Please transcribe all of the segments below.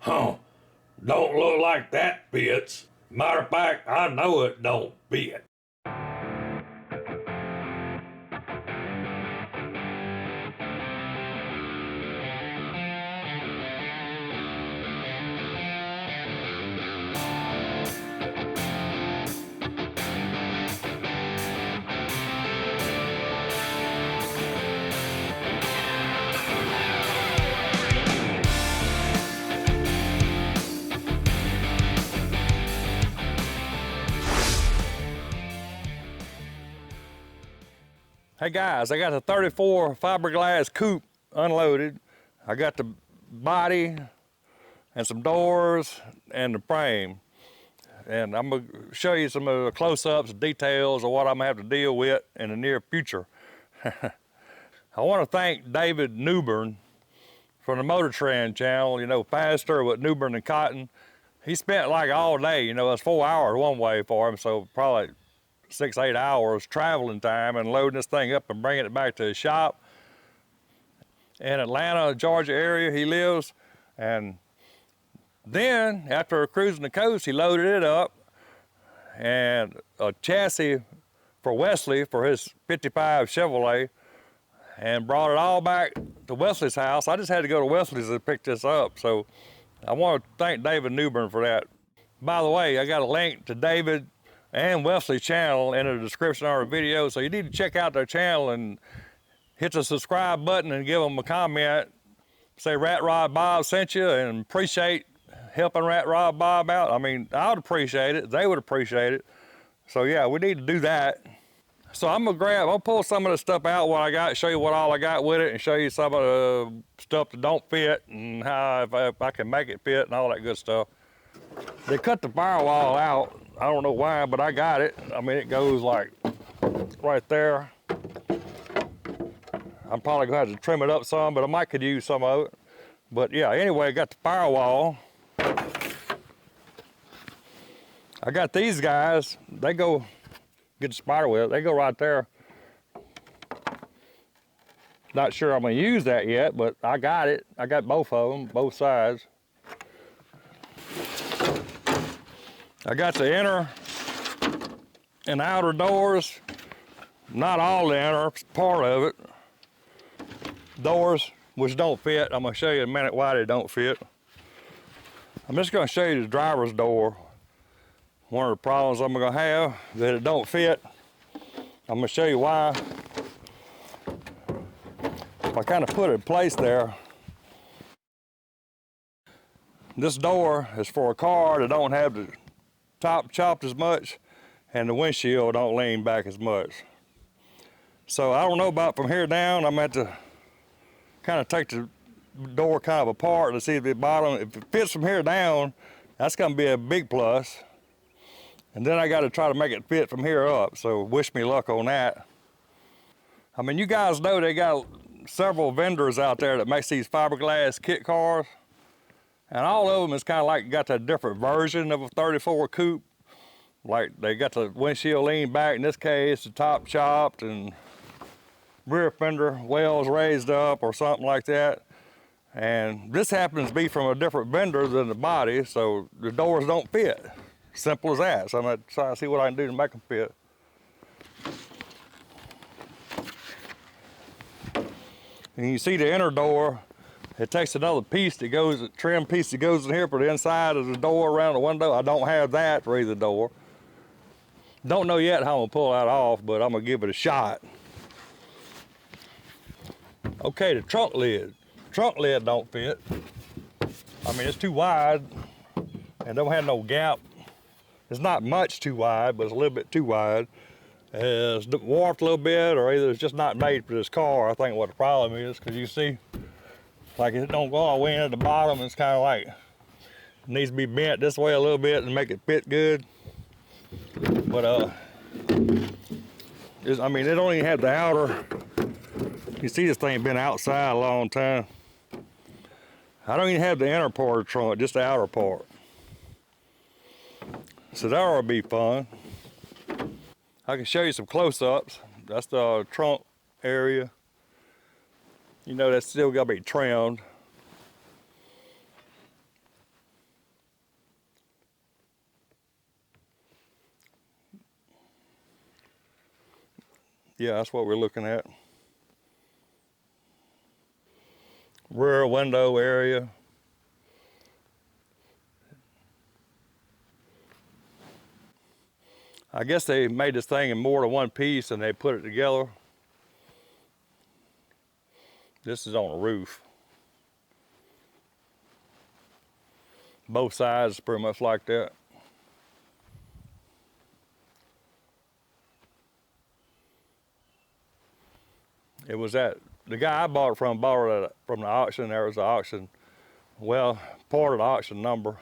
Huh, don't look like that fits. Matter of fact, I know it don't fit. Hey guys, I got the 34 fiberglass coupe unloaded. I got the body and some doors and the frame. And I'm gonna show you some of the close-ups and details of what I'm gonna have to deal with in the near future. I wanna thank David Newbern from the Motor Trend channel, you know, faster with Newbern and Cotton. He spent like all day, you know, it's 4 hours one way for him, so probably 6, 8 hours traveling time and loading this thing up and bringing it back to his shop. In Atlanta, Georgia area he lives. And then after cruising the coast, he loaded it up and a chassis for Wesley for his 55 Chevrolet and brought it all back to Wesley's house. I just had to go to Wesley's to pick this up. So I want to thank David Newbern for that. By the way, I got a link to David and Wesley's channel in the description of our video, so you need to check out their channel and hit the subscribe button and give them a comment. Say Rat Rod Bob sent you and appreciate helping Rat Rod Bob out. I mean, I would appreciate it, they would appreciate it. So yeah, we need to do that. So I'll pull some of the stuff out what I got, show you what all I got with it, and show you some of the stuff that don't fit and how if I can make it fit and all that good stuff. They cut the firewall out. I don't know why, but I got it. I mean, it goes like right there. I'm probably gonna have to trim it up some, but I might could use some of it. But yeah, anyway, I got the firewall. I got these guys, they go, get the spider web, they go right there. Not sure I'm gonna use that yet, but I got it. I got both of them, both sides. I got the inner and outer doors, not all the inner, part of it. Doors, which don't fit. I'm gonna show you in a minute why they don't fit. I'm just gonna show you the driver's door. One of the problems I'm gonna have that it don't fit. I'm gonna show you why. If I kind of put it in place there, this door is for a car that don't have the top chopped as much and the windshield don't lean back as much. So I don't know about from here down. I'm going to have to kind of take the door kind of apart to see if the bottom, if it fits from here down, that's going to be a big plus. And then I got to try to make it fit from here up. So wish me luck on that. I mean, you guys know they got several vendors out there that makes these fiberglass kit cars. And all of them is kind of like got a different version of a 34 coupe. Like they got the windshield lean back, in this case, the top chopped and rear fender wells raised up or something like that. And this happens to be from a different vendor than the body, so the doors don't fit. Simple as that. So I'm gonna try to see what I can do to make them fit. And you see the inner door, it takes another piece that goes, a trim piece that goes in here for the inside of the door around the window. I don't have that for either door. Don't know yet how I'm gonna pull that off, but I'm gonna give it a shot. Okay, the trunk lid. Trunk lid don't fit. I mean, it's too wide and don't have no gap. It's not much too wide, but it's a little bit too wide. It's warped a little bit, or either it's just not made for this car. I think what the problem is, because you see, like it don't go all the way in at the bottom. It's kind of like, it needs to be bent this way a little bit and make it fit good. But I mean, it don't even have the outer. You see this thing been outside a long time. I don't even have the inner part of the trunk, just the outer part. So that ought to be fun. I can show you some close-ups. That's the trunk area. You know, that's still got to be trimmed. Yeah, that's what we're looking at. Rear window area. I guess they made this thing in more than one piece and they put it together. This is on the roof. Both sides pretty much like that. It was at, the guy I bought it from borrowed it from the auction. There was the auction, well, part of the auction number.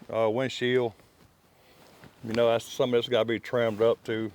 Windshield. You know, that's some of it's got to be trimmed up too.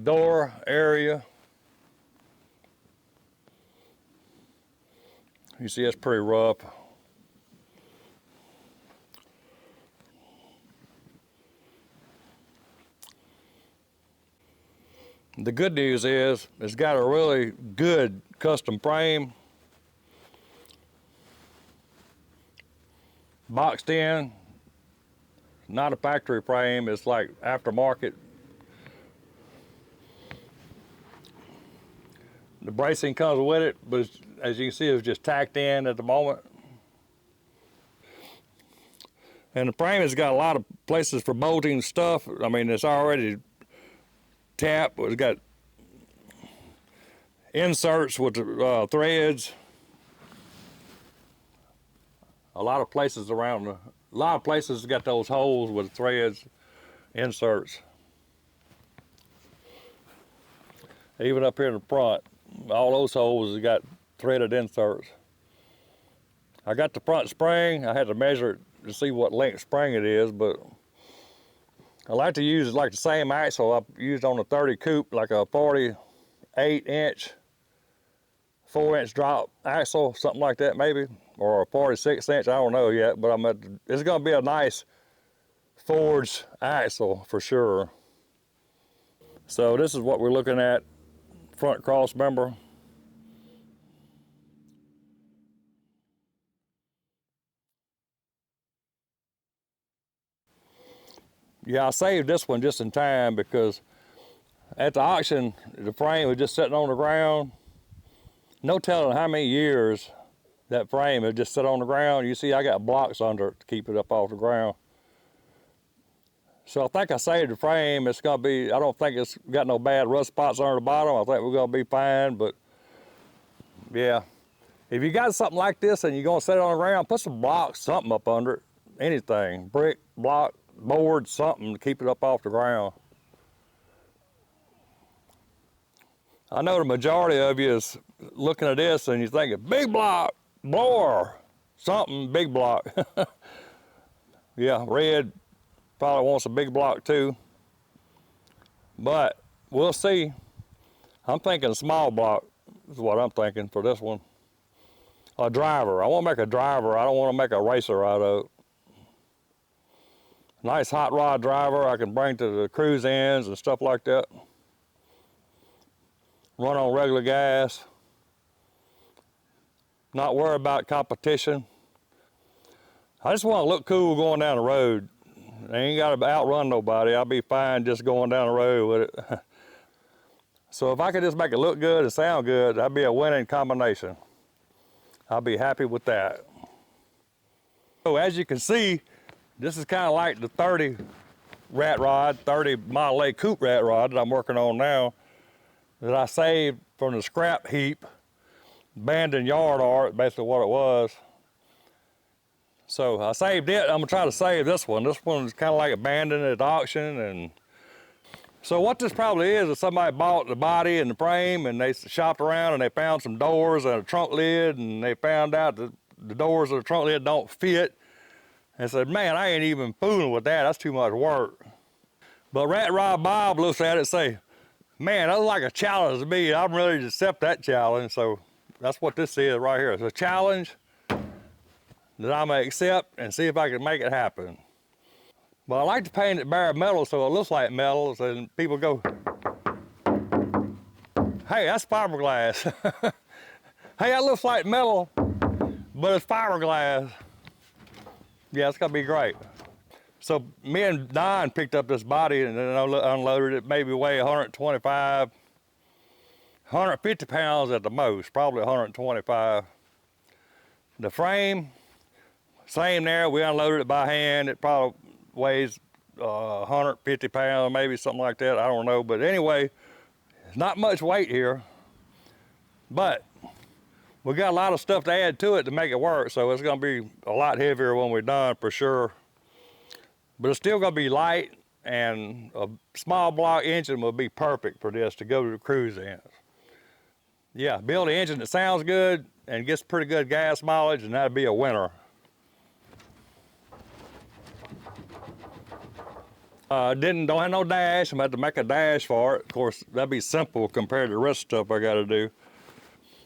Door area. You see, it's pretty rough. The good news is it's got a really good custom frame. Boxed in, not a factory frame, it's like aftermarket. The bracing comes with it, but as you can see, it's just tacked in at the moment. And the frame has got a lot of places for bolting stuff. I mean, it's already tapped. It's got inserts with threads. A lot of places around, a lot of places got those holes with threads, inserts. Even up here in the front, all those holes have got threaded inserts. I got the front spring. I had to measure it to see what length spring it is, but I like to use like the same axle I used on the 30 Coupe, like a 48-inch, 4-inch drop axle, something like that maybe, or a 46-inch, I don't know yet, but it's gonna be a nice forged axle for sure. So this is what we're looking at, front cross member. Yeah, I saved this one just in time because at the auction, the frame was just sitting on the ground. No telling how many years that frame had just sit on the ground. You see, I got blocks under it to keep it up off the ground. So I think I saved the frame. It's gonna be, I don't think it's got no bad rust spots under the bottom. I think we're gonna be fine, but yeah. If you got something like this and you're gonna set it on the ground, put some blocks, something up under it. Anything, brick, block, board, something to keep it up off the ground. I know the majority of you is looking at this and you're thinking, big block, blower, something, big block. Yeah, red probably wants a big block too. But we'll see. I'm thinking small block is what I'm thinking for this one. A driver, I wanna make a driver. I don't wanna make a racer out of it. Nice hot rod driver I can bring to the cruise ends and stuff like that. Run on regular gas. Not worry about competition. I just want to look cool going down the road. I ain't got to outrun nobody. I'll be fine just going down the road with it. So if I could just make it look good and sound good, that'd be a winning combination. I'll be happy with that. So as you can see, this is kind of like the 30 rat rod, 30 Model A Coupe rat rod that I'm working on now, that I saved from the scrap heap, abandoned yard art, basically what it was. So I saved it. I'm gonna try to save this one. This one's kind of like abandoned at auction. And so what this probably is somebody bought the body and the frame and they shopped around and they found some doors and a trunk lid and they found out that the doors of the trunk lid don't fit. And said, man, I ain't even fooling with that. That's too much work. But Rat Rod Bob looks at it and say, man, that's like a challenge to me. I'm ready to accept that challenge. So that's what this is right here. It's a challenge that I'm gonna accept and see if I can make it happen. But I like to paint it bare metal so it looks like metal, and people go, hey, that's fiberglass. Hey, that looks like metal, but it's fiberglass. Yeah, it's gonna be great. So me and Don picked up this body and then unloaded it, maybe weigh 125, 150 pounds at the most, probably 125. The frame, same there, we unloaded it by hand. It probably weighs 150 pounds, maybe something like that, I don't know. But anyway, there's not much weight here, but we got a lot of stuff to add to it to make it work, so it's gonna be a lot heavier when we're done for sure. But it's still gonna be light, and a small block engine will be perfect for this to go to the cruise in. Yeah, build an engine that sounds good and gets pretty good gas mileage, and that'd be a winner. Don't have no dash. I'm gonna have to make a dash for it. Of course, that'd be simple compared to the rest of the stuff I gotta do.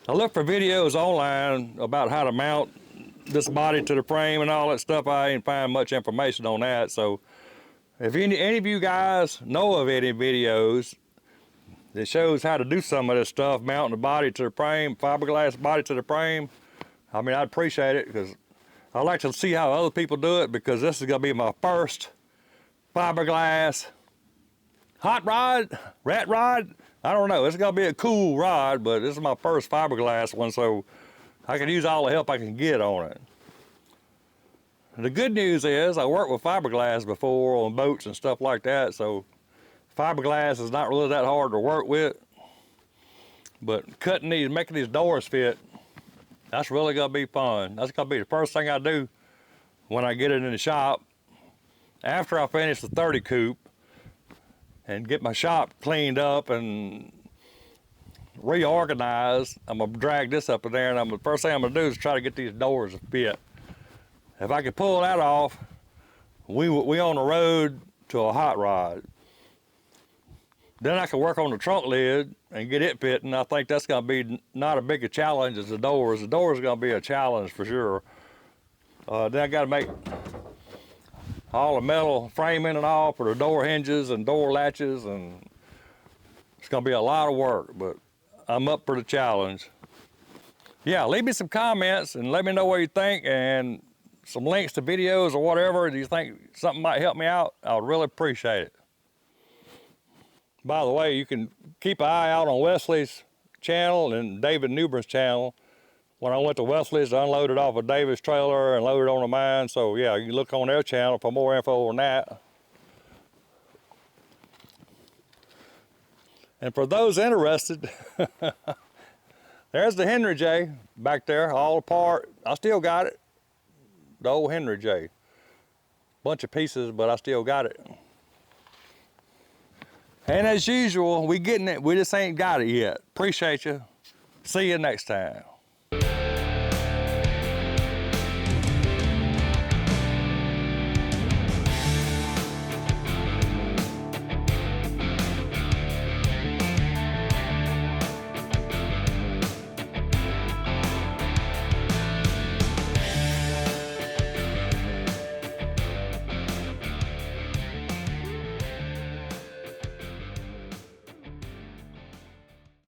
I looked for videos online about how to mount this body to the frame and all that stuff. I ain't find much information on that. So if any of you guys know of any videos that shows how to do some of this stuff, mounting the body to the frame, fiberglass body to the frame, I mean, I'd appreciate it, because I like to see how other people do it, because this is gonna be my first fiberglass hot rod, rat rod. I don't know, it's gonna be a cool rod, but this is my first fiberglass one, so I can use all the help I can get on it. The good news is I worked with fiberglass before on boats and stuff like that, so fiberglass is not really that hard to work with. But cutting these, making these doors fit, that's really gonna be fun. That's gonna be the first thing I do when I get it in the shop. After I finish the 30 coupe and get my shop cleaned up and reorganized, I'm gonna drag this up in there, and the first thing I'm gonna do is try to get these doors to fit. If I can pull that off, we on the road to a hot rod. Then I can work on the trunk lid and get it fitting. I think that's gonna be not a big a challenge as the doors. The doors are gonna be a challenge for sure. Then I gotta make all the metal framing and all for the door hinges and door latches, and it's gonna be a lot of work, but I'm up for the challenge. Yeah, leave me some comments and let me know what you think, and some links to videos or whatever. Do you think something might help me out? I would really appreciate it. By the way, you can keep an eye out on Wesley's channel and David Newburn's channel. When I went to Wesley's, I unloaded off of David's trailer and loaded onto mine. So yeah, you can look on their channel for more info on that. And for those interested, there's the Henry J back there, all apart. I still got it, the old Henry J. Bunch of pieces, but I still got it. And as usual, we getting it, we just ain't got it yet. Appreciate you. See you next time.